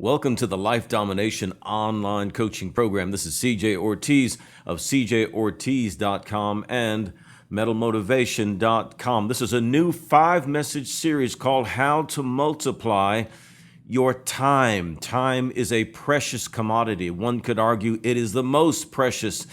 Welcome to the Life Domination Online Coaching Program. This is CJ Ortiz of cjortiz.com and metalmotivation.com. This is a new 5-message series called How to Multiply Your Time. Time is a precious commodity. One could argue it is the most precious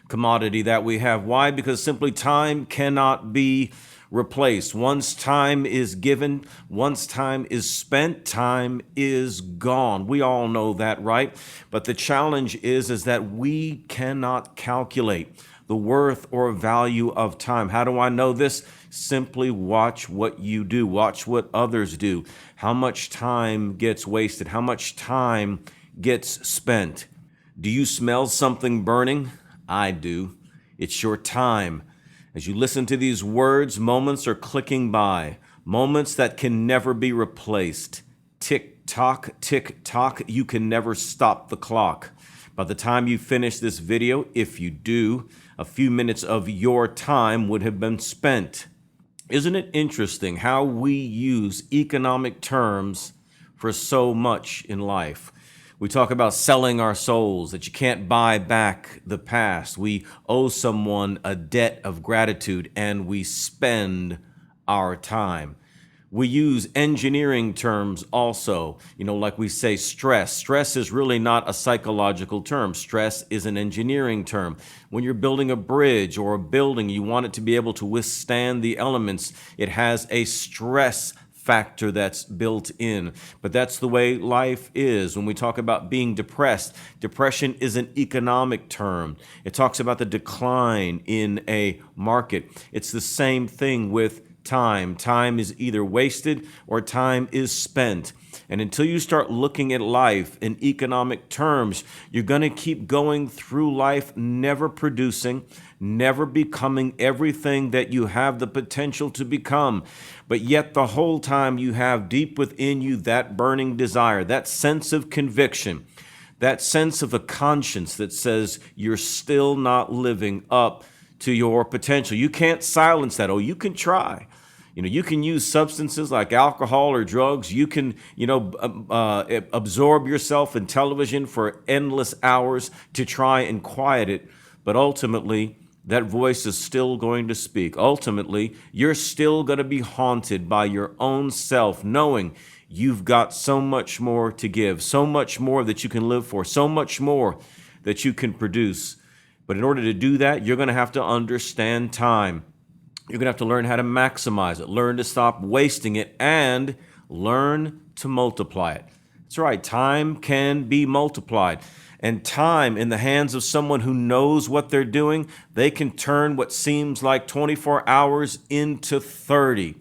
commodity that we have. Why? Because simply time cannot be replaced. Once time is given, once time is spent, time is gone. We all know that, right? But the challenge is that we cannot calculate the worth or value of time. How do I know this? Simply watch what you do. Watch what others do. How much time gets wasted? How much time gets spent? Do you smell something burning? I do. It's your time. As you listen to these words, moments are clicking by, moments that can never be replaced. Tick tock, you can never stop the clock. By the time you finish this video, if you do, a few minutes of your time would have been spent. Isn't it interesting how we use economic terms for so much in life? We talk about selling our souls, that you can't buy back the past. We owe someone a debt of gratitude, and we spend our time. We use engineering terms also, like we say stress. Stress is really not a psychological term. Stress is an engineering term. When you're building a bridge or a building, you want it to be able to withstand the elements. It has a stress factor that's built in. But that's the way life is. When we talk about being depressed, depression is an economic term. It talks about the decline in a market. It's the same thing with time. Time is either wasted or time is spent. And until you start looking at life in economic terms, you're going to keep going through life never producing, never becoming everything that you have the potential to become. But yet the whole time you have deep within you that burning desire, that sense of conviction, that sense of a conscience that says you're still not living up to your potential. You can't silence that. Oh, you can try. You can use substances like alcohol or drugs. You can, absorb yourself in television for endless hours to try and quiet it. But ultimately, that voice is still going to speak. Ultimately, you're still going to be haunted by your own self, knowing you've got so much more to give, so much more that you can live for, so much more that you can produce. But in order to do that, you're going to have to understand time. You're going to have to learn how to maximize it, learn to stop wasting it, and learn to multiply it. That's right. Time can be multiplied. And time in the hands of someone who knows what they're doing, they can turn what seems like 24 hours into 30.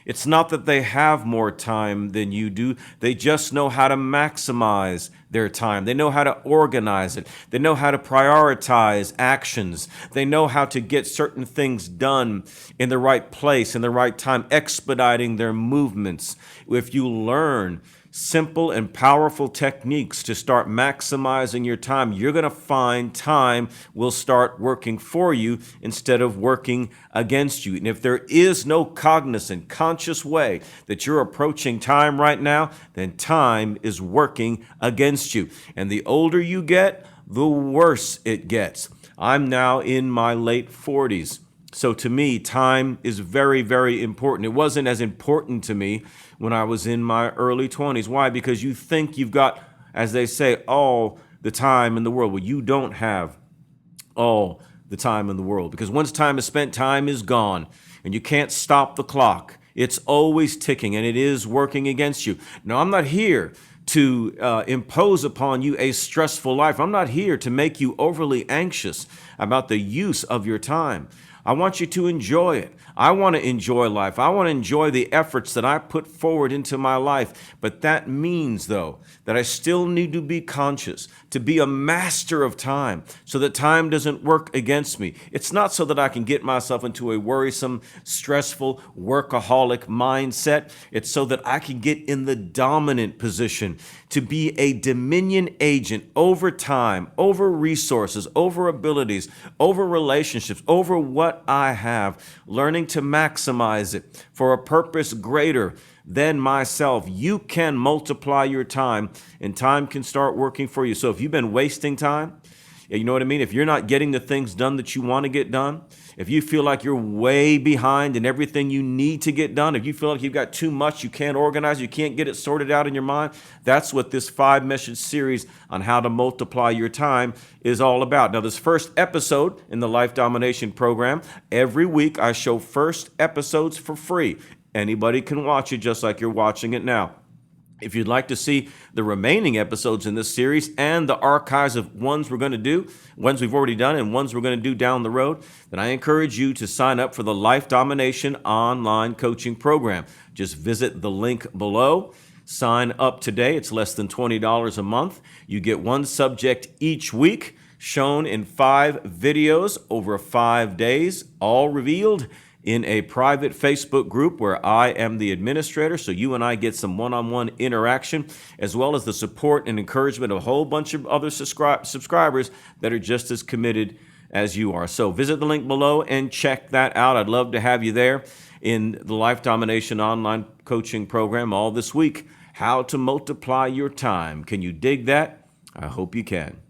It's not that they have more time than you do. They just know how to maximize their time. They know how to organize it. They know how to prioritize actions. They know how to get certain things done in the right place, in the right time, expediting their movements. If you learn simple and powerful techniques to start maximizing your time, you're going to find time will start working for you instead of working against you. And if there is no cognizant, conscious way that you're approaching time right now, then time is working against you. And the older you get, the worse it gets. I'm now in my late 40s. So to me, time is very, very important. It wasn't as important to me when I was in my early 20s. Why? Because you think you've got, as they say, all the time in the world. Well, you don't have all the time in the world, because once time is spent, time is gone, and you can't stop the clock. It's always ticking, and it is working against you. Now, I'm not here to impose upon you a stressful life. I'm not here to make you overly anxious about the use of your time. I want you to enjoy it. I want to enjoy life. I want to enjoy the efforts that I put forward into my life. But that means, though, that I still need to be conscious, to be a master of time, so that time doesn't work against me. It's not so that I can get myself into a worrisome, stressful, workaholic mindset. It's so that I can get in the dominant position, to be a dominion agent over time, over resources, over abilities, over relationships, over what I have, learning to maximize it for a purpose greater than myself. You can multiply your time, and time can start working for you. So if you've been wasting time, you know what I mean? If you're not getting the things done that you want to get done, if you feel like you're way behind in everything you need to get done, if you feel like you've got too much, you can't organize, you can't get it sorted out in your mind, that's what this 5-message series on how to multiply your time is all about. Now, this first episode in the Life Domination Program, every week I show first episodes for free. Anybody can watch it just like you're watching it now. If you'd like to see the remaining episodes in this series and the archives of ones we're going to do, ones we've already done and ones we're going to do down the road, then I encourage you to sign up for the Life Domination online coaching program. Just visit the link below. Sign up today. It's less than $20 a month. You get one subject each week, shown in 5 videos over 5 days, all revealed in a private Facebook group where I am the administrator, so you and I get some one-on-one interaction, as well as the support and encouragement of a whole bunch of other subscribers that are just as committed as you are. So visit the link below and check that out. I'd love to have you there in the Life Domination online coaching program all this week. How to multiply your time. Can you dig that? I hope you can.